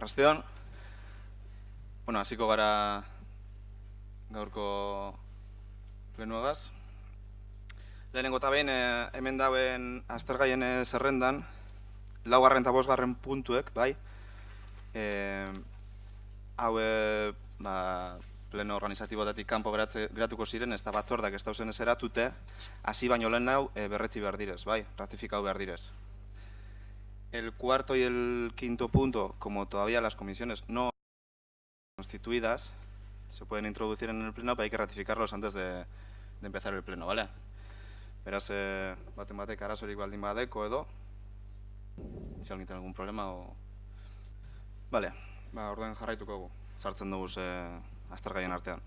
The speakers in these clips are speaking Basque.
Arratsaldeon. Hasiko gara gaurko plenuagaz. Lehenengo eta behin, hemen dauen aztergaien zerrendan, 4. eta 5. puntuek, bai, hau pleno organizatiboetatik kanpo geratuko ziren, ez da batzordak ez dauzen ez eratute, hasi baino lehen hau berretzi behar direz, bai, ratifikau behar direz. El 4. y el 5. punto, como todavía las comisiones no constituidas, se pueden introducir en el pleno, pero hay que ratificarlos antes de empezar el pleno, ¿vale? Beraz, baten batek arazorik baldin badeko edo, si alguien tiene algún problema o... Vale, orden jarraituko dugu, sartzen dugu aztergaien artean.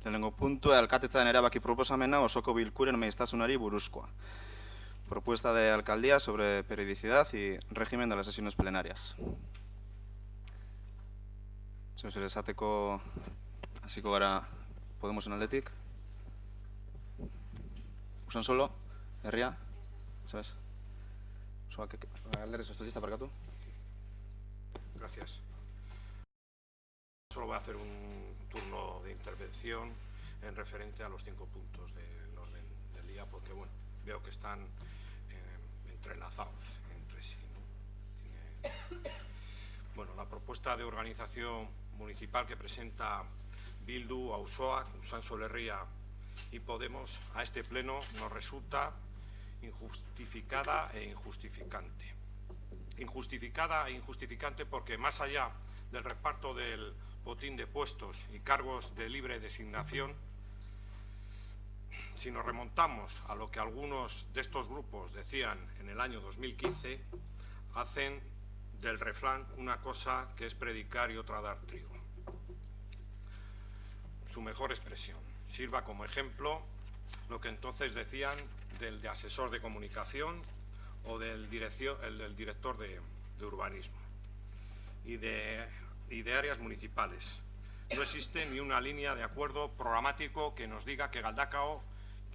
Lehenengo puntua, alkatetzaren erabaki proposamena osoko bilkuren maiztasunari buruzkoa. Propuesta de alcaldía sobre periodicidad y régimen de las sesiones plenarias. Zer esateko hasiko gara Podemosen aldetik. Usan solo, herria, ¿sabes? Alderdi socialista, parkatu. Gracias. Solo voy a hacer un turno de intervención en referente a los 5 puntos del orden del día, porque bueno, veo que están entrelazados entre sí, ¿no? Bueno, la propuesta de organización municipal que presenta Bildu, Auzoa, Usansolo Herria y Podemos a este pleno nos resulta injustificada e injustificante. Injustificada e injustificante porque más allá del reparto del botín de puestos y cargos de libre designación, si nos remontamos a lo que algunos de estos grupos decían en el año 2015, hacen del refrán una cosa que es predicar y otra dar trigo. Su mejor expresión. Sirva como ejemplo lo que entonces decían del de asesor de comunicación o del director de urbanismo y de áreas municipales. No existe ni una línea de acuerdo programático que nos diga que Galdakao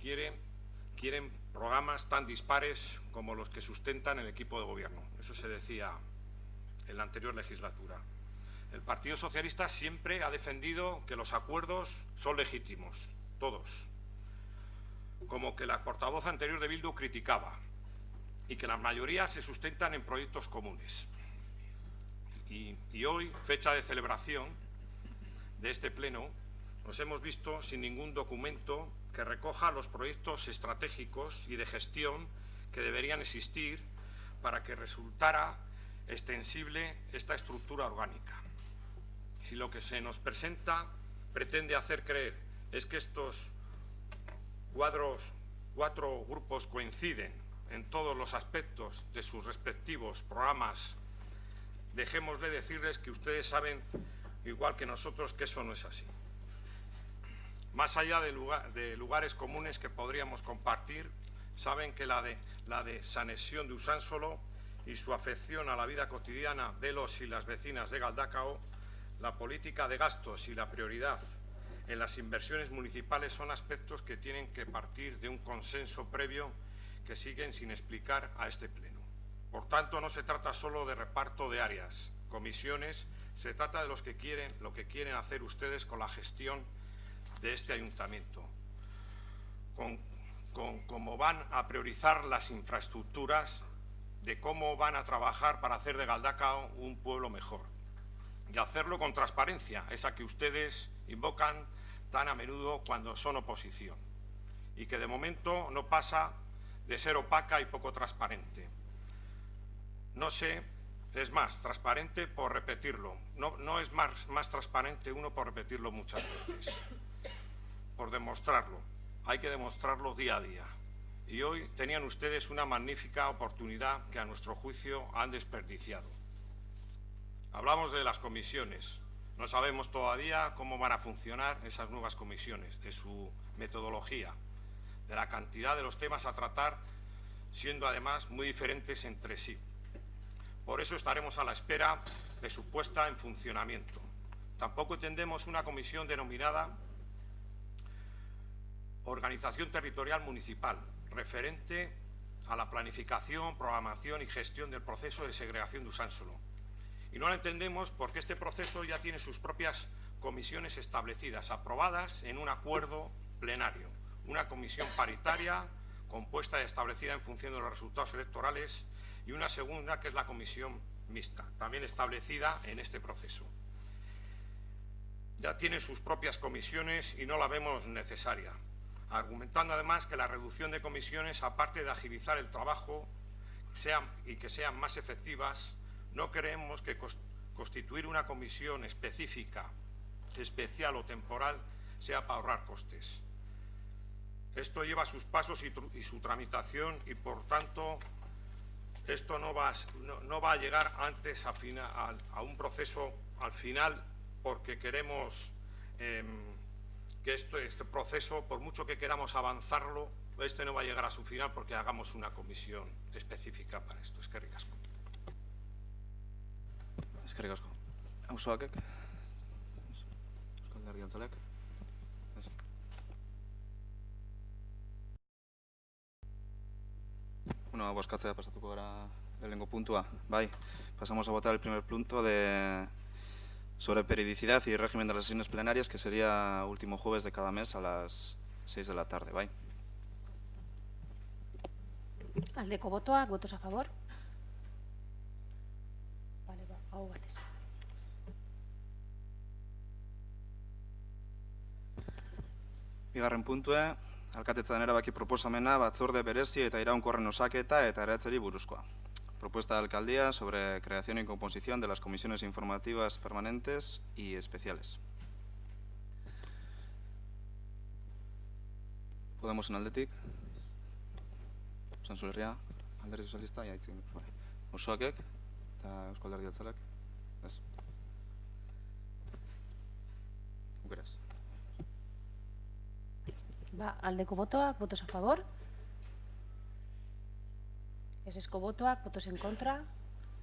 quieren programas tan dispares como los que sustentan el equipo de gobierno. Eso se decía en la anterior legislatura. El Partido Socialista siempre ha defendido que los acuerdos son legítimos, todos. Como que la portavoz anterior de Bildu criticaba, y que las mayorías se sustentan en proyectos comunes. Y hoy, fecha de celebración de este pleno, nos hemos visto sin ningún documento que recoja los proyectos estratégicos y de gestión que deberían existir para que resultara extensible esta estructura orgánica. Si lo que se nos presenta pretende hacer creer es que estos cuatro grupos coinciden en todos los aspectos de sus respectivos programas, dejémosle decirles que ustedes saben, igual que nosotros, que eso no es así. Más allá de lugares comunes que podríamos compartir, saben que la desanexión de Usánsolo y su afección a la vida cotidiana de los y las vecinas de Galdakao, la política de gastos y la prioridad en las inversiones municipales son aspectos que tienen que partir de un consenso previo que siguen sin explicar a este pleno. Por tanto, no se trata solo de reparto de áreas, comisiones, se trata de lo que quieren hacer ustedes con la gestión de este ayuntamiento, con cómo van a priorizar las infraestructuras, de cómo van a trabajar para hacer de Galdakao un pueblo mejor. Y hacerlo con transparencia, esa que ustedes invocan tan a menudo cuando son oposición, y que de momento no pasa de ser opaca y poco transparente. No sé, es más, transparente por repetirlo. No es más transparente uno por repetirlo muchas veces, por demostrarlo. Hay que demostrarlo día a día. Y hoy tenían ustedes una magnífica oportunidad que a nuestro juicio han desperdiciado. Hablamos de las comisiones. No sabemos todavía cómo van a funcionar esas nuevas comisiones, de su metodología, de la cantidad de los temas a tratar, siendo además muy diferentes entre sí. Por eso estaremos a la espera de su puesta en funcionamiento. Tampoco entendemos una comisión denominada Organización Territorial Municipal, referente a la planificación, programación y gestión del proceso de segregación de Usánsolo. Y no la entendemos porque este proceso ya tiene sus propias comisiones establecidas, aprobadas en un acuerdo plenario. Una comisión paritaria compuesta y establecida en función de los resultados electorales y una segunda que es la comisión mixta, también establecida en este proceso. Ya tiene sus propias comisiones y no la vemos necesaria, argumentando además que la reducción de comisiones, aparte de agilizar el trabajo y que sean más efectivas, no creemos que constituir una comisión específica, especial o temporal sea para ahorrar costes. Esto lleva sus pasos y su tramitación y, por tanto, esto no va a llegar antes a un proceso al final, porque queremos que este proceso, por mucho que queramos avanzarlo, este no va a llegar a su final porque hagamos una comisión específica para esto. Eskerrik asko. Eskerrik asko. Auzoakek? Euskal Alderdi Jeltzaleak? Ez. Bueno, bozkatzea pasatuko gara lehenengo puntua. Bai, pasamos a votar el primer punto sobre periodicidad y régimen de las sesiones plenarias, que sería último jueves de cada mes a las 6 de la tarde. Bai. Aldeko botoak, votos a favor. Vale, aho batez. Bigarren puntue, alkatetzaren erabaki proposamena batzorde berezi eta iraunkorren osaketa eta eratzeri buruzkoa. Propuesta de alcaldía sobre creación y composición de las comisiones informativas permanentes y especiales. Podemos en aldetik. Sanzu Herria, Alderdi Sozialista, jaitzen. Osoakek eta Euskal Alderdi Jeltzaleak. Ez. Ukeraz. Aldeko botoak, votos a favor. Ezezko botoak, votos en contra.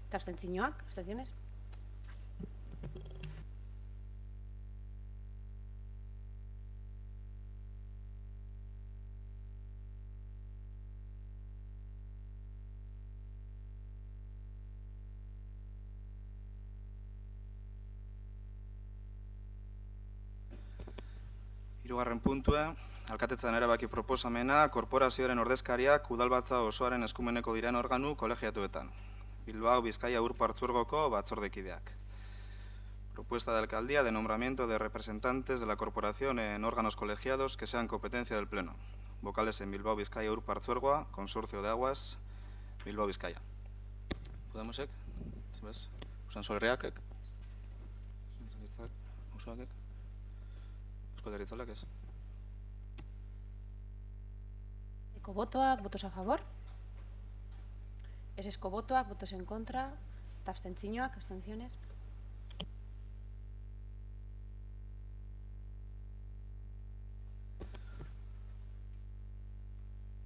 Eta abstentzioak, abstenciones. Hirugarren puntua, alkatetzaren erabaki proposamena, korporazioaren ordezkariak udalbatza osoaren eskumeneko diren organu kolegiatuetan. Bilbao, Bizkaia, Ur Partzuergoko batzordekideak. Propuesta de alcaldía de nombramiento de representantes de la corporación en órganos colegiados que sean competencia del Pleno. Vocales en Bilbao, Bizkaia, Ur Partzuergoa, Consorcio de Aguas, Bilbao, Bizkaia. Podemosek? ¿Sabes? Sanzu Herriakek? Osoakek? Euskal Alderdi Jeltzaleak ez? Aldeko botoak, votos a favor. Ezezko botoak, votos en contra. Eta abstentzioak, abstenciones.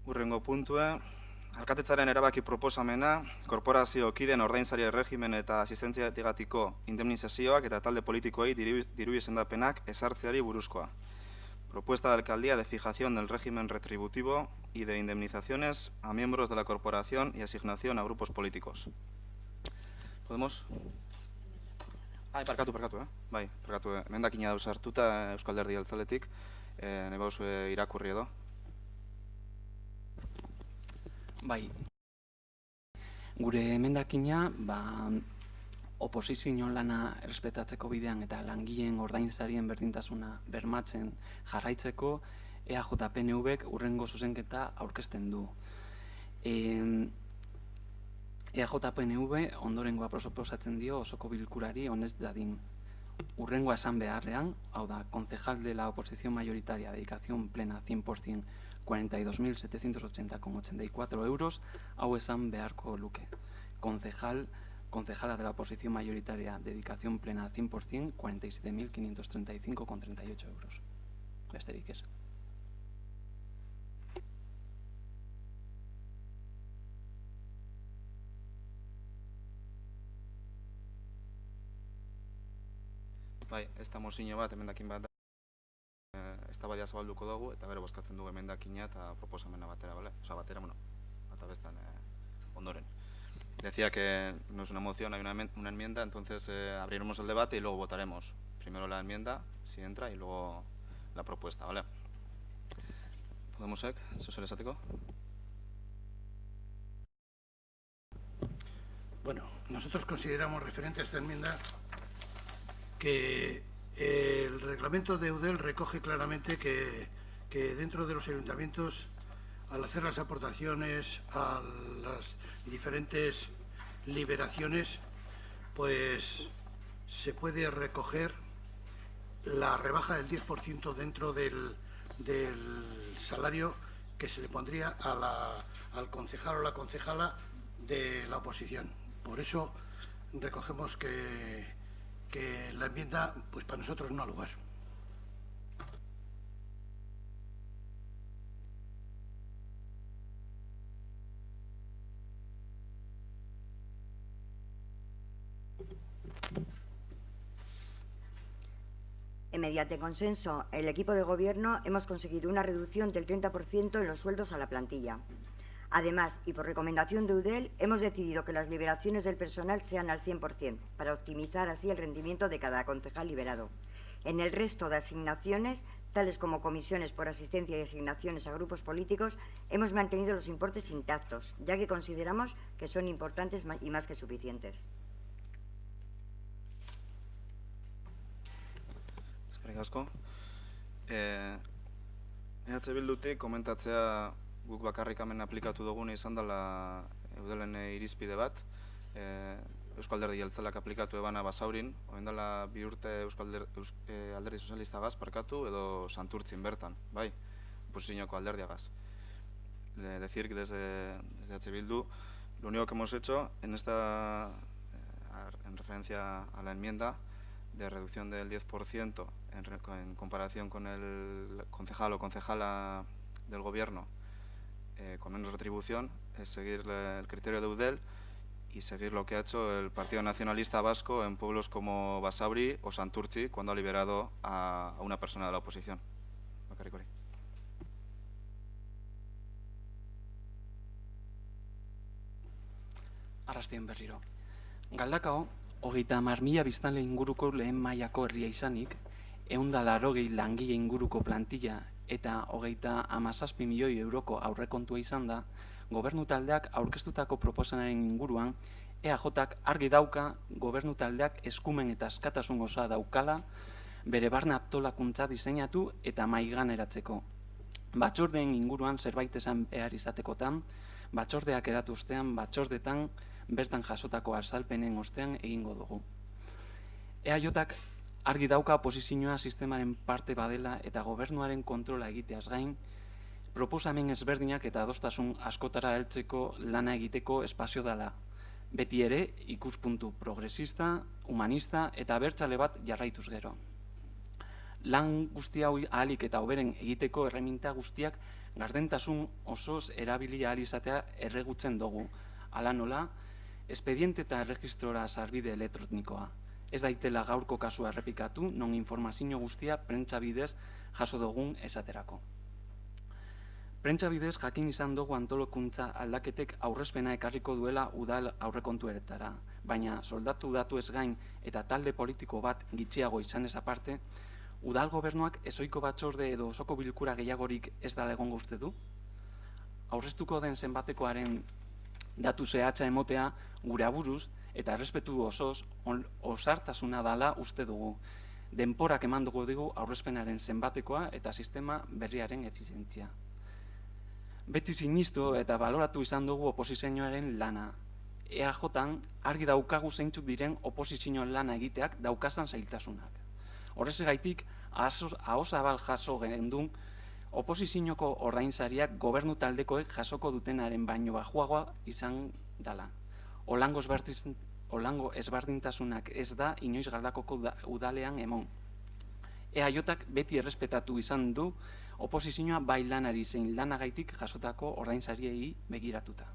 Hurrengo puntue, alkatetzaren erabaki proposamena, korporazio kideen ordainsari erregimen eta asistentziagatiko indemnizazioak eta talde politikoei diru izendapenak ezartzeari buruzkoa. Propuesta de alcaldía de fijación del régimen retributivo y de indemnizaciones a miembros de la corporación y asignación a grupos políticos. ¿Podemos? Parkatu, Bai, parkatu. Emendakina dauz hartuta Euskal Alderdi Jeltzaletik, nahi bauzu irakurri edo. Bai, gure emendakina, oposizio lana errespetatzeko bidean eta langileen ordainsarien berdintasuna bermatzen jarraitzeko EAJ-PNVk hurrengo zuzenketa aurkezten du. EAJ-PNV ondorengoa proposatzen dio osoko bilkurari onez dadin. Hurrengoa esan beharrean, hau da, concejal de la oposición mayoritaria, dedicación plena 100%, 42.780,84 euros, hau esan beharko luke. Concejala de la oposición mayoritaria, dedicación plena 100%, 47.535,38 euros. Besterik ez. Bai, ez da mozio bat, emendakin bat da. Eztabaida zabalduko dugu eta gero bozkatzen dugu emendakina eta proposamena batera, bale? Osa, batera, bata bestan ondoren. Decía que no es una moción, hay una enmienda, entonces abriremos el debate y luego votaremos. Primero la enmienda, si entra, y luego la propuesta, ¿vale? ¿Podemos ser? ¿Eso les atiko? Bueno, nosotros consideramos referente a esta enmienda que el reglamento de Eudel recoge claramente que dentro de los ayuntamientos, al hacer las aportaciones a las diferentes liberaciones, pues se puede recoger la rebaja del 10% dentro del salario que se le pondría al concejal o la concejala de la oposición. Por eso recogemos que la enmienda, pues para nosotros no ha lugar. Mediante consenso, el equipo de gobierno hemos conseguido una reducción del 30% en los sueldos a la plantilla. Además, y por recomendación de Eudel, hemos decidido que las liberaciones del personal sean al 100%, para optimizar así el rendimiento de cada concejal liberado. En el resto de asignaciones, tales como comisiones por asistencia y asignaciones a grupos políticos, hemos mantenido los importes intactos, ya que consideramos que son importantes y más que suficientes. Eskerrik asko. Bildutik komentatzea guk bakarrik hemen aplikatu duguna izan dela Eudelen irizpide bat. Eusko Alderdi Jeltzaleak aplikatu ebana Basaurin, orain dela 2 urte Alderdi Sozialistagaz parkatu edo Santurtzin bertan, bai, oposizioko alderdiagaz. Decir que desde H. Bildu lo único que hemos hecho en referencia a la enmienda de reducción del 10% en comparación con el concejal o concejala del gobierno con menos retribución, es seguir el criterio de Eudel y seguir lo que ha hecho el Partido Nacionalista Vasco en pueblos como Basauri o Santurtzi cuando ha liberado a una persona de la oposición. Bakarrik hori. Arrastion berriro. Galdakao, 30.000 biztanle inguruko lehen mailako herria izanik, 180 langile inguruko plantilla eta 37 milioi euroko aurrekontua izan da, gobernu taldeak aurkeztutako proposanaren inguruan, EAJak argi dauka gobernu taldeak eskumen eta askatasun osoa daukala, bere barne antolakuntza diseinatu eta maiganeratzeko. Batzordeen inguruan zerbait esan behar izatekotan, batzordeak eratu ostean, batzordetan bertan jasotako azalpenen ostean egingo dugu. EAJak argi dauka oposizioa sistemaren parte badela eta gobernuaren kontrola egiteaz gain, proposamen ezberdinak eta adostasun askotara heltzeko lana egiteko espazio dela. Beti ere, ikuspuntu progresista, humanista eta abertzale bat jarraituz gero. Lan guzti hau ahalik eta hoberen egiteko erreminta guztiak gardentasun osoz erabili ahal izatea erregutzen dugu. Hala nola, espediente eta erregistrora sarbide elektronikoa. Ez daitela gaurko kasua errepikatu, non informazio guztia prentsa bidez jaso dugun esaterako. Prentsa bidez jakin izan dugu antolokuntza aldaketek aurrezpena ekarriko duela udal aurrekontuetara, baina soldatu datu ez gain eta talde politiko bat gitxiago izanez aparte, udal gobernuak ezoiko batzorde edo osoko bilkura gehiagorik ez dala egongo uste du? Aurreztuko den zenbatekoaren datu zehatza emotea gure aburuz eta errespetu osoz osartasuna dala uste dugu. Denporak eman dugu digu aurrezpenaren zenbatekoa eta sistema berriaren efizientzia. Beti sinistu eta baloratu izan dugu oposizioaren lana. EAJan argi daukagu zeintzuk diren oposizioen lana egiteak daukazan zailtasunak. Horrezegaitik, ahozabal jaso gendun, oposizioko ordainsariak gobernu taldekoek jasoko dutenaren baino bajuagoa izan dela. Olango ezberdintasunak ez da inoiz Galdakoko udalean emon. EAJak beti errespetatu izan du oposizioa bai lanari zein lanagaitik jasotako ordainsariei begiratuta.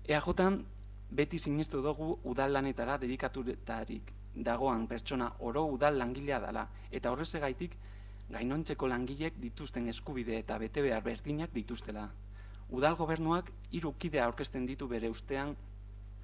EAJan beti sinistu dugu udal lanetara dedikatutarik dagoan pertsona oro udal langilea dela eta horrezegaitik gainontzeko langilek dituzten eskubide eta betebehar berdinak dituztela. Udal gobernuak 3 kide aurkezten ditu bere ustean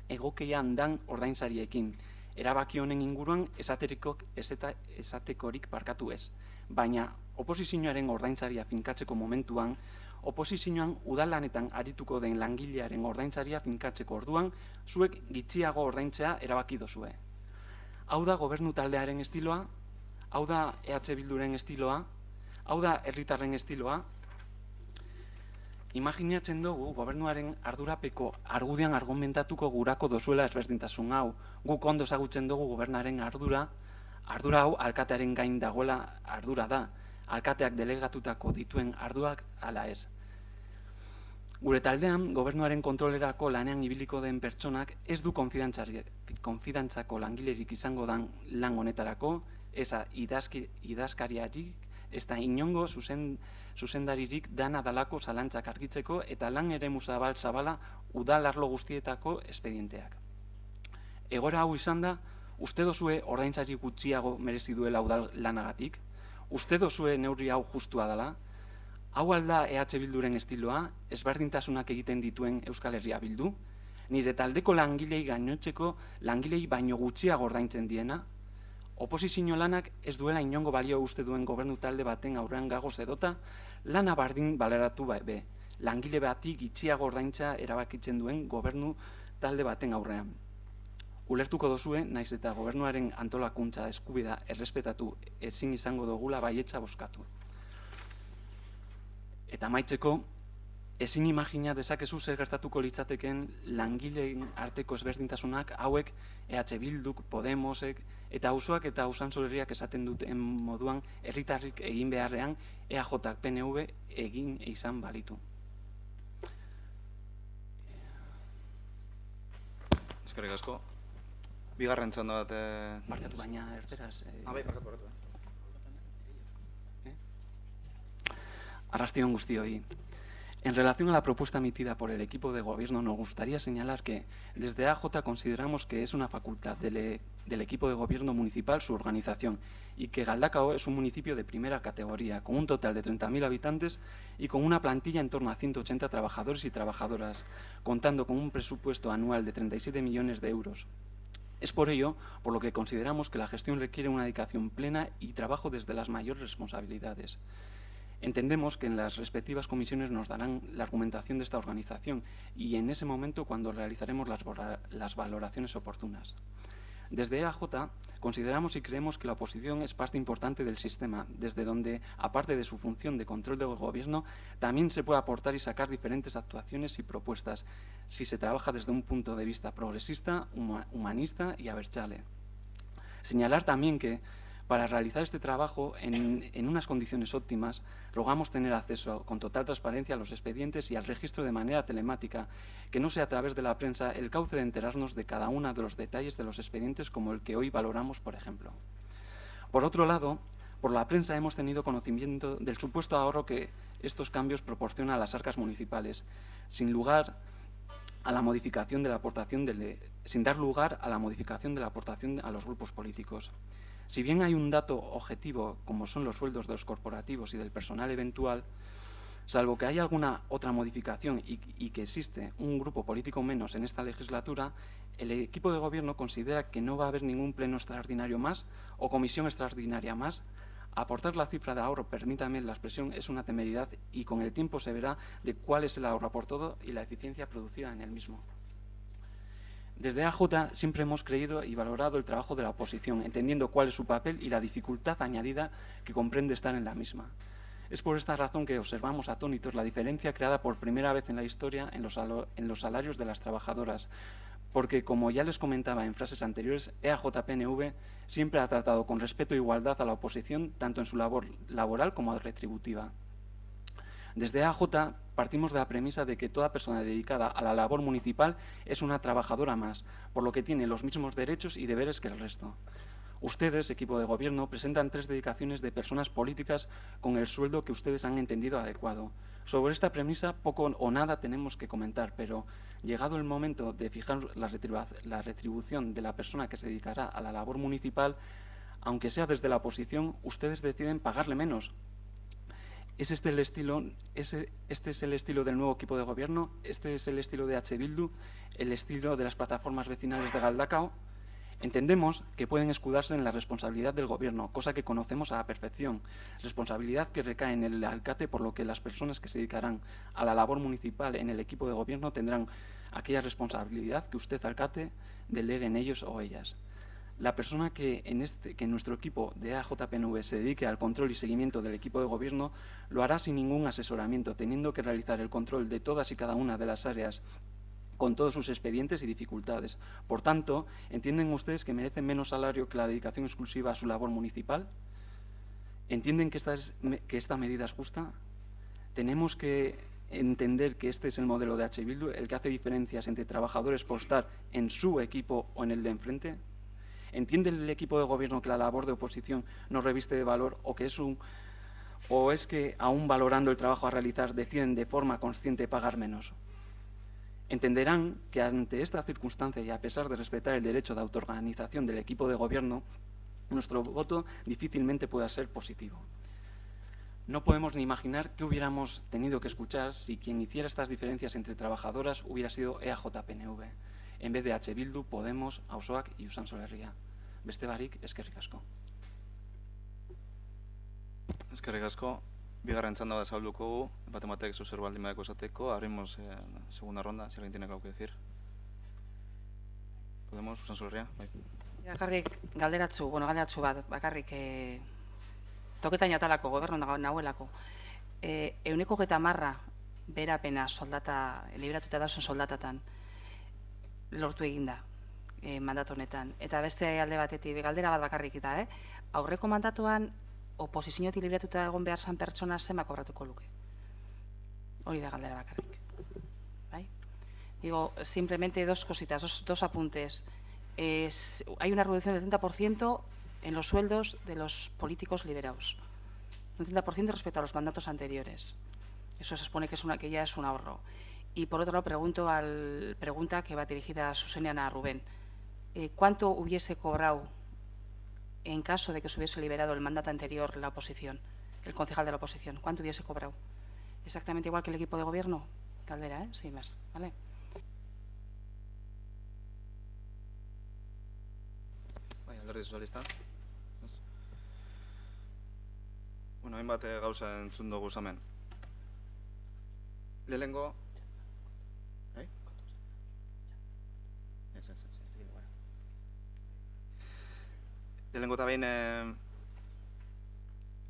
egokeian dan ordainsariekin. Erabaki honen inguruan esatekorik barkatu ez. Baina, oposizioaren ordainsaria finkatzeko momentuan, oposizioan udalanetan arituko den langilearen ordainsaria finkatzeko orduan, zuek gitxiago ordaintzea erabaki dozue. Hau da gobernu taldearen estiloa, hau da EH Bilduren estiloa, hau da herritarren estiloa. Imaginatzen dugu gobernuaren ardurapeko argudian argumentatuko gurako dozuela ezberdintasun hau. Guk ondo ezagutzen dugu gobernuaren ardura hau alkatearen gain dagoela ardura da. Alkateak delegatutako dituen arduak ala ez. Gure taldean, gobernuaren kontrolerako lanean ibiliko den pertsonak ez du konfidantzako langilerik izango dan lan honetarako, eza idazkariarik, ez da inongo zuzendaririk dana dalako zalantzak argitzeko eta lan ere zabala udal arlo guztietako espedienteak. Egora hau izan da, uste dozue ordaintzari gutxiago merezi duela udal lanagatik? Uste dozue neurri hau justua dela? Hau alda EH Bilduren estiloa, ezberdintasunak egiten dituen Euskal Herria Bildu? Nire taldeko langilei gainotzeko langilei baino gutxiago ordaintzen diena? Oposizio lanak ez duela inongo balio uste duen gobernu talde baten aurrean gagoz edota, lana bardin baleratu be, langile bati gitxiago ordaintza erabakitzen duen gobernu talde baten aurrean. Ulertuko dozue, naiz eta gobernuaren antolakuntza eskubida errespetatu ezin izango dugula baietza bozkatu. Eta amaitzeko, ezin imagina dezakezu zer gertatuko litzateken langileen arteko ezberdintasunak hauek EH Bilduk, Podemosek eta auzoak eta usansoleriak esaten duten moduan herritarrik egin beharrean EAJak PNV egin izan balitu. Eskerrik asko. Bigarren txanda bat... Barkatu baina erderaz... Bai, barkatu. Arrastion guztioi. En relación a la propuesta emitida por el equipo de gobierno, nos gustaría señalar que desde AJ consideramos que es una facultad del equipo de gobierno municipal su organización y que Galdakao es un municipio de primera categoría, con un total de 30.000 habitantes y con una plantilla en torno a 180 trabajadores y trabajadoras, contando con un presupuesto anual de 37 millones de euros. Es por ello por lo que consideramos que la gestión requiere una dedicación plena y trabajo desde las mayores responsabilidades. Entendemos que en las respectivas comisiones nos darán la argumentación de esta organización y en ese momento cuando realizaremos las valoraciones oportunas. Desde EAJ consideramos y creemos que la oposición es parte importante del sistema, desde donde, aparte de su función de control del gobierno, también se puede aportar y sacar diferentes actuaciones y propuestas si se trabaja desde un punto de vista progresista, humanista y abertzale. Señalar también que para realizar este trabajo en unas condiciones óptimas, rogamos tener acceso con total transparencia a los expedientes y al registro de manera telemática, que no sea a través de la prensa el cauce de enterarnos de cada uno de los detalles de los expedientes como el que hoy valoramos, por ejemplo. Por otro lado, por la prensa hemos tenido conocimiento del supuesto ahorro que estos cambios proporcionan a las arcas municipales, sin dar lugar a la modificación de la aportación a los grupos políticos. Si bien hay un dato objetivo, como son los sueldos de los corporativos y del personal eventual, salvo que haya alguna otra modificación y que existe un grupo político menos en esta legislatura, el equipo de gobierno considera que no va a haber ningún pleno extraordinario más o comisión extraordinaria más. Aportar la cifra de ahorro, permítame la expresión, es una temeridad y con el tiempo se verá de cuál es el ahorro por todo y la eficiencia producida en el mismo. Desde AJ siempre hemos creído y valorado el trabajo de la oposición, entendiendo cuál es su papel y la dificultad añadida que comprende estar en la misma. Es por esta razón que observamos atónitos la diferencia creada por primera vez en la historia en los salarios de las trabajadoras, porque, como ya les comentaba en frases anteriores, EAJ-PNV siempre ha tratado con respeto e igualdad a la oposición, tanto en su labor laboral como retributiva. Desde EAJ partimos de la premisa de que toda persona dedicada a la labor municipal es una trabajadora más, por lo que tiene los mismos derechos y deberes que el resto. Ustedes, equipo de gobierno, presentan 3 dedicaciones de personas políticas con el sueldo que ustedes han entendido adecuado. Sobre esta premisa poco o nada tenemos que comentar, pero llegado el momento de fijar la retribución de la persona que se dedicará a la labor municipal, aunque sea desde la oposición, ustedes deciden pagarle menos. este es el estilo del nuevo equipo de gobierno, este es el estilo de H. Bildu, el estilo de las plataformas vecinales de Galdakao. Entendemos que pueden escudarse en la responsabilidad del Gobierno, cosa que conocemos a la perfección, responsabilidad que recae en el alcalde, por lo que las personas que se dedicarán a la labor municipal en el equipo de Gobierno tendrán aquella responsabilidad que usted, alcalde, delegue en ellos o ellas. La persona que en nuestro equipo de AJPNV se dedique al control y seguimiento del equipo de Gobierno lo hará sin ningún asesoramiento, teniendo que realizar el control de todas y cada una de las áreas con todos sus expedientes y dificultades. Por tanto, ¿entienden ustedes que merecen menos salario que la dedicación exclusiva a su labor municipal? ¿Entienden que esta medida es justa? Tenemos que entender que este es el modelo de H. Bildu, el que hace diferencias entre trabajadores por estar en su equipo o en el de enfrente. ¿Entiende el equipo de gobierno que la labor de oposición no reviste de valor o es que, aún valorando el trabajo a realizar, deciden de forma consciente pagar menos? Entenderán que ante esta circunstancia y a pesar de respetar el derecho de autoorganización del equipo de gobierno, nuestro voto difícilmente pueda ser positivo. No podemos ni imaginar qué hubiéramos tenido que escuchar si quien hiciera estas diferencias entre trabajadoras hubiera sido EAJ-PNV, en vez de H. Bildu, Podemos, Auzoak y Usanso Herria. Beste barik, eskerrik asko. Eskerrik asko. Bigarren txanda bat zabalduko gu, bat-ematek zuzer baldin badeko esateko, abrimos segunda ronda, si alguien tiene algo que decir. Podemos, Usanso Herria? Bai. Bakarrik galderatzu bat, bakarrik toketan jatalako, gobernu nahuelako. 130 berapena soldata, liberatuta dauzun soldatatan, lortu eginda mandatu honetan. Eta beste alde batetik, galdera bat bakarrik eta, aurreko mandatuan, oposiziotik liberatuta egon behar zan pertsona zema kobratuko luke. Hori da galdera bakarrik. ¿Vale? Digo, simplemente dos cositas, dos apuntes. Hay una reducción del 30% en los sueldos de los políticos liberados. Un 30% respecto a los mandatos anteriores. Eso se supone que ya es un ahorro. Y por otro lado, pregunta que va dirigida a Susana a Rubén. ¿Cuánto hubiese cobrado en caso de que se hubiese liberado el mandato anterior la oposición, el concejal de la oposición? ¿Cuánto hubiese cobrado? Exactamente igual que el equipo de gobierno. Caldera, sin más, ¿vale? Alderdi Sozialista. Bueno, hainbat gauza entzun dugu hemen. Lehenengo... Lehenengo eta behin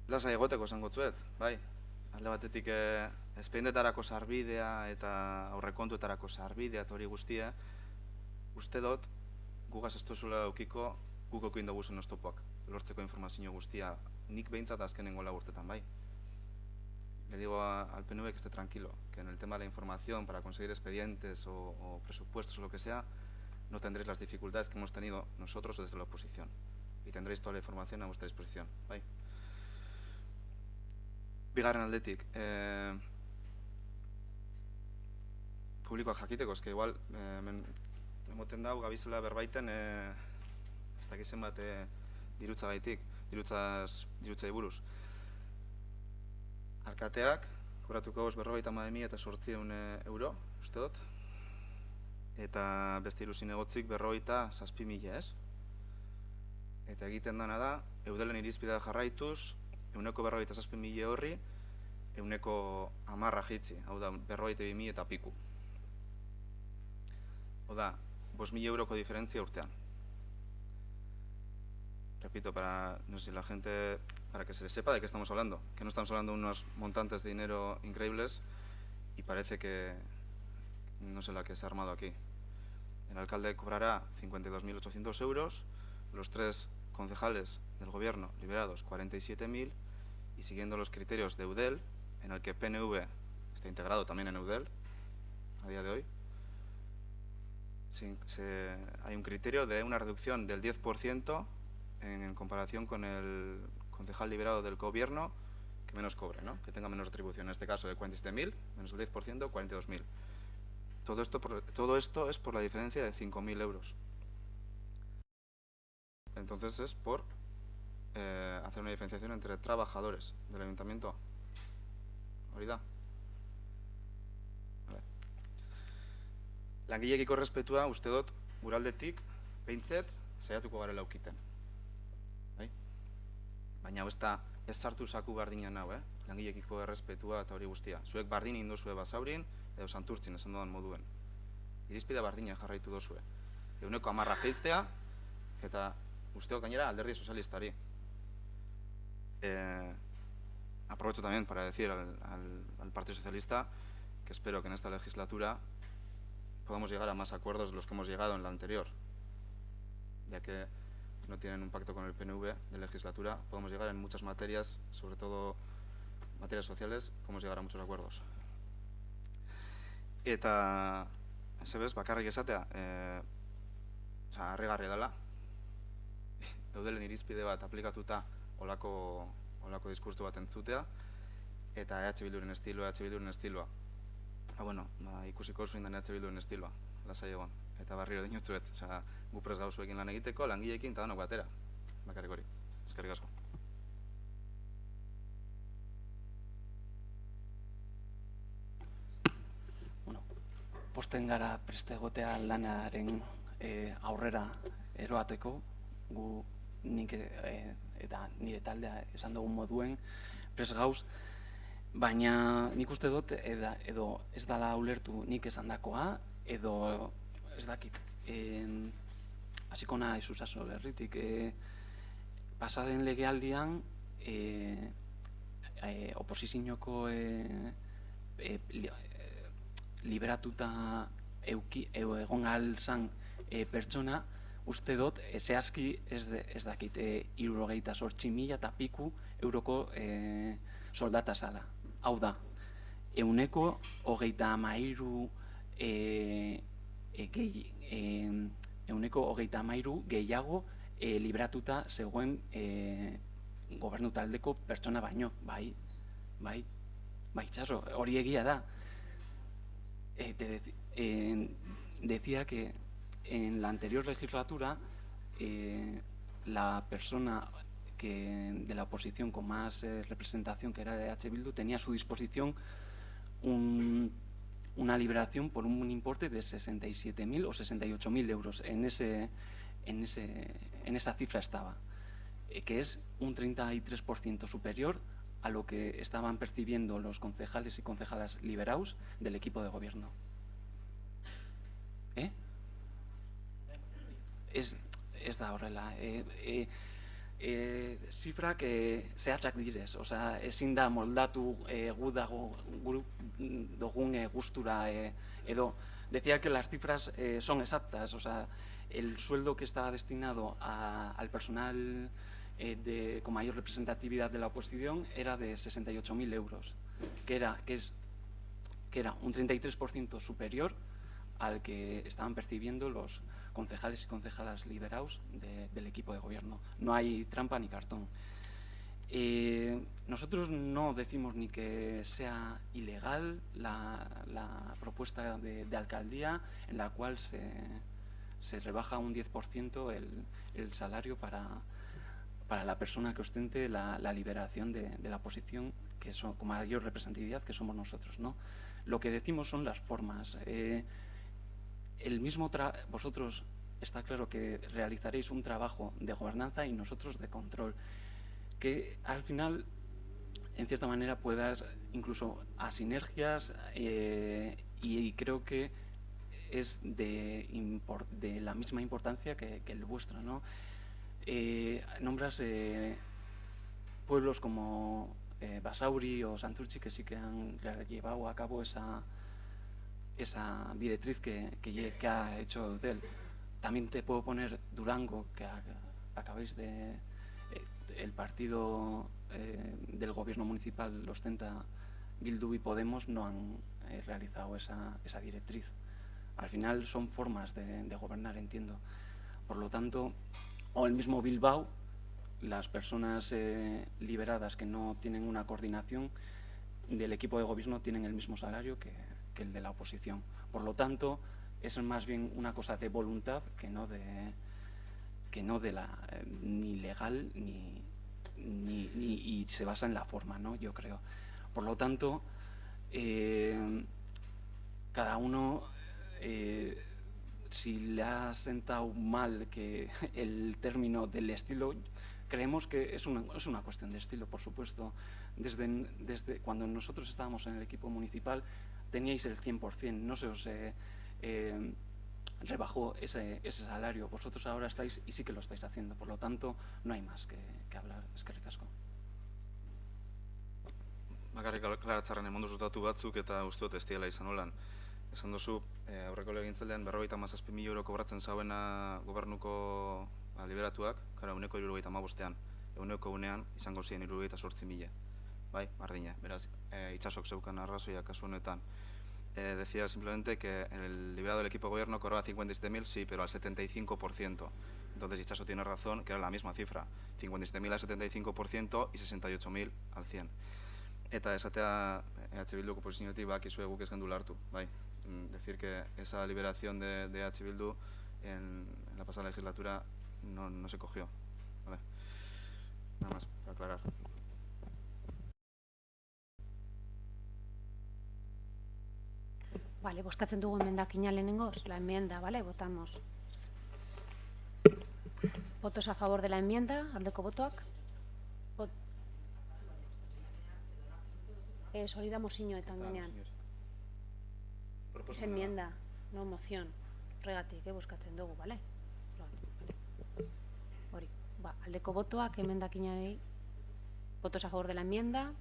lasai egoteko esango zuet, bai. Alde batetik espedientetarako sarbidea eta aurrekontuetarako sarbidea eta hori guztia, uste dut gugaz ez duzuela daukiko guk eukin dugu zen oztopoak, lortzeko informazio guztia, nik behintzat azkenengo urtetan, bai. Le digo al PNV que esté tranquilo, que en el tema de la información para conseguir expedientes o presupuestos o lo que sea, no tendréis las dificultades que hemos tenido nosotros desde la oposición. Y tendréis toda la información a vuestra disposición, bai. Bigarren aldetik, publikoak jakiteko, eske igual, emoten dau, gabizela berbaiten, ez dakizen bat dirutza gaitik, dirutzai buruz. Alkateak, kobratuko 50.800 euro, uste dut, eta beste hiru zinegotzik 57.000, ez? Eta egiten dana da, eudelen irizpidea jarraituz, 57.000 horri, 10% jitzi, hau da, 52.000 eta piku. Hau da, 5.000 euroko diferentzia urtean. Repito, no sé si la gente, para que se sepa de qué estamos hablando, que no estamos hablando de unos montantes de dinero increíbles y parece que no sé la que se ha armado aquí. El alcalde cobrará 52.800 euros, los 3 concejales del gobierno liberados 47.000 y siguiendo los criterios de EUDEL, en el que PNV está integrado también en EUDEL a día de hoy, hay un criterio de una reducción del 10% en comparación con el concejal liberado del gobierno que menos cobre, ¿no? Que tenga menos retribución, en este caso de 47.000, menos el 10%, 42.000. Todo esto es por la diferencia de 5.000 euros. Entonces es por hacer una diferenciación entre trabajadores del ayuntamiento hori da? Langileekiko errespetua, uste dut, guraldetik, behintzet, saiatuko garela aukiten. Baina ez sartu saku bardinen hau, langileekiko errespetua eta hori guztia. Zuek bardin egin dozue Basaurin, edo Santurtzin esan dudan moduen. Irizpide bardinen jarraitu dozue. 110 geiztea, eta usteok gainera alderdi sozialistari. Aprovecho también para decir al Partido Socialista que espero que en esta legislatura podamos llegar a más acuerdos de los que hemos llegado en la anterior, ya que no tienen un pacto con el PNV de legislatura, podemos llegar en muchas materias, sobre todo materias sociales, podemos llegar a muchos acuerdos. Eta, zebez, bakarrik esatea, harrigarria dela, eudelen irizpide bat aplikatuta olako diskurtso bat entzutea, eta EH Bilduren estiloa. Ikusiko zuen den EH Bilduren estiloa, lasai egon, eta barriro dinotzuet, gu prest gauzuekin lan egiteko, langileekin eta danok batera, bakarrik hori. Eskerrik asko. Posten gara preste egotea lanaren aurrera eroateko, gu nik eta nire taldea esan dugun moduen prest gauz, baina nik uste dut edo ez dala ulertu nik esandakoa, edo ez dakit, hasiko naiz Usaso Berritik, pasaden legealdian oposizioko liberatuta egon alzan pertsona, uste dut, zehazki ez dakit, 68.000 eta piku euroko soldata zala. Hau da, 130 gehiago liberatuta zegoen gobernu taldeko pertsona baino, bai, itxaso, hori egia da. Decía que en la anterior legislatura la persona de la oposición con más representación, que era de EH Bildu, tenía a su disposición una liberación por un importe de 67.000 o 68.000 euros. En esa cifra estaba, que es un 33% superior a lo que estaban percibiendo los concejales y concejalas liberados del equipo de gobierno. Ez da horrela. Zifrak zehatzak direz, ezin da moldatu gu dugun gustura edo. Decía que las cifras son exactas, el sueldo que estaba destinado al personal con mayor representatividad de la oposición era de 68.000 euros, que era un 33% superior al que estaban percibiendo los concejales y concejalas liberados del equipo de gobierno. No hay trampa ni cartón. Nosotros no decimos ni que sea ilegal la propuesta de alcaldía en la cual se rebaja un 10% el salario para la persona que ostente la liberación de la oposición, que son con mayor representatividad, que somos nosotros, ¿no? Lo que decimos son las formas. Vosotros está claro que realizaréis un trabajo de gobernanza y nosotros de control, que al final, en cierta manera, puede dar incluso a sinergias y creo que es de la misma importancia que el vuestro, ¿no? Nombras pueblos como Basauri o Santurtzi, que sí que han llevado a cabo esa directriz que ha hecho Eudel. También te puedo poner Durango, que acabáis de... El partido del gobierno municipal, lo ostenta Bildu y Podemos, no han realizado esa directriz. Al final son formas de gobernar, entiendo. Por lo tanto, o el mismo Bilbao, las personas liberadas que no tienen una coordinación del equipo de gobierno tienen el mismo salario que el de la oposición. Por lo tanto, es más bien una cosa de voluntad que no de ni legal ni se basa en la forma, ¿no? Yo creo. Por lo tanto, cada uno, si le ha sentado mal que el término del estilo, creemos que es una cuestión de estilo, por supuesto. Desde cuando nosotros estábamos en el equipo municipal teníais el 100%, no se os rebajó ese salario. Vosotros ahora estáis y sí que lo estáis haciendo, por lo tanto no hay más que hablar. Eskerrik asko. Bakarrik aklaratzarren eman duzu datu batzuk eta uste dut ez diela izan holan. Esan duzu, aurreko legegintzaldean 57.000 euro kobratzen zauena gobernuko liberatuak, gara euneko 75ean, euneko unean izango ziren 78.000. Bai, bardina, beraz, itxasok zeukan arrazoia kasu honetan. Decía simplemente que el liberado del equipo de gobierno cobraba 57.000, sí, pero al 75%. Entonces Itxaso tiene razón, que era la misma cifra, 57.000 al 75% y 68.000 al 100%. Eta esatea EH Bilduko posizionetik bakizue guk ez gendu hartu, bai. Decir que esa liberación de EH Bildu en la pasada legislatura no se cogió. Vale. Nada más, para aclarar. Vale, bozkatzen dugu emendakina lehenengoz, la enmienda, vale, votamos. ¿Votos a favor de la enmienda? Aldeko botoak? Hori da mozioetan denean. Es enmienda, no moción. Regatik, bozkatzen dugu, vale? Hori, aldeko botoak emendakinari. ¿Votos a favor de la enmienda?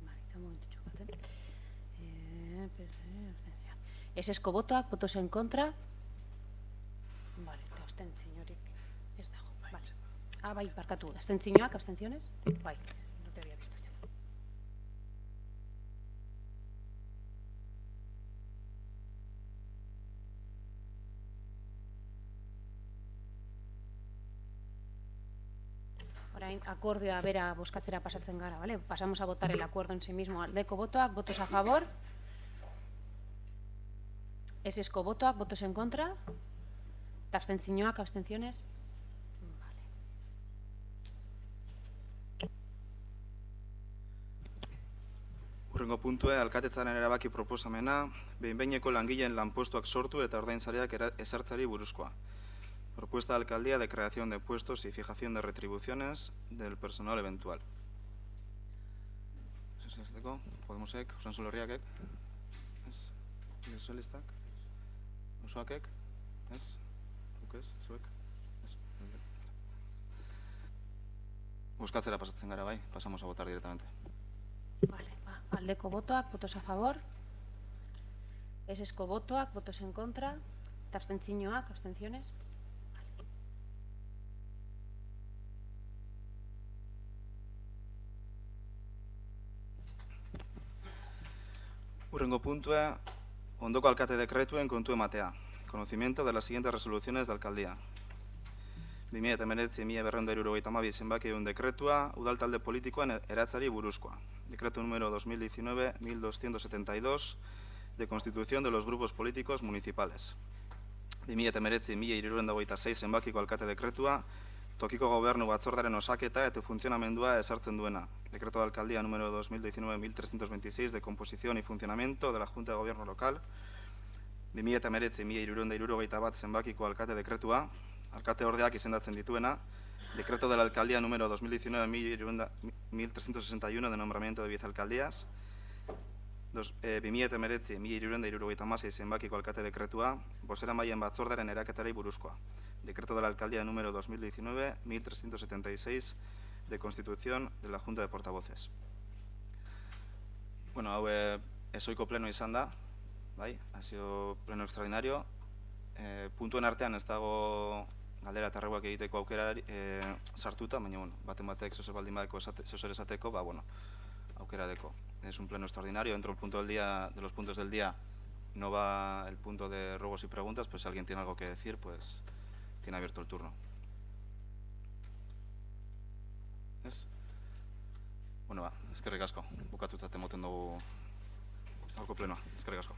Vale, está un momentitxo bat, Ezezko botoak, votos en contra. Vale, eta abstentziorik ez dago. Vale. Bai, barkatu, abstentzioak, abstentziones? Bai, no te había visto. Orain, akordioa bera bozkatzera pasatzen gara, vale? Pasamos a votar el acuerdo en sí mismo. Aldeko botoak, votos a favor. Ezezko botoak, votos en contra. Abstentzioak, abstentziones. Vale. Hurrengo puntue, alkatetzaren erabaki proposamena, behin-behineko langileen lanpostuak sortu eta ordaintzariak ezartzari buruzkoa. Propuesta de alcaldía de creación de puestos y fijación de retribuciones del personal eventual. Sozialistak, Podemosek, Usansolorriakek, ez? Sozialistak, Osoakek, ez? Ez, zuek, ez? Bozkatzera pasatzen gara, bai? Pasamos a votar directamente. Vale, aldeko botoak, votos a favor. Ezezko botoak, votos en contra. Eta abstentzioak, abstentziones. Hurrengo puntua, ondoko alkate dekretuen kontu ematea. Conocimiento de las siguientes resoluciones de alcaldía. 2019-1272 zenbaki egun dekretua, udaltalde politikoen eratzari buruzkoa. Decreto número 2019-1272 de constitución de los grupos políticos municipales. 2019-1326 zenbakiko alkate dekretua, tokiko gobernu batzordaren osaketa eta funtzionamendua ezartzen duena. Decreto de alcaldía número 2019-1326 de composición y funcionamiento de la Junta de Gobierno Local. 2019-1326 zenbakiko alkate dekretua, alkate ordeak izendatzen dituena. Decreto de la alcaldía número 2019-1361 de nombramiento de vicealcaldías. 2019-1326 zenbakiko alkate dekretua, bozeramaileen batzordaren eraketari buruzkoa. Decreto de la alcaldía número 2019-1376 de constitución de la Junta de Portavoces. Bueno, hau ezoiko pleno izan da, bai, ha sido pleno extraordinario. Puntuen artean ez dago galdera eta arreguak egiteko aukera sartuta, baina, bueno, baten batek zozer baldin badeko zozer esateko, ba, bueno, aukera deko. Es un pleno extraordinario, dentro del punto del día, de los puntos del día no va el punto de ruegos y preguntas, pues si alguien tiene algo que decir, pues tiene abierto el turno. Ez? Bueno, ba, eskerrik asko. Bukatutzat emoten dugu gaurko plenoa. Eskerrik asko.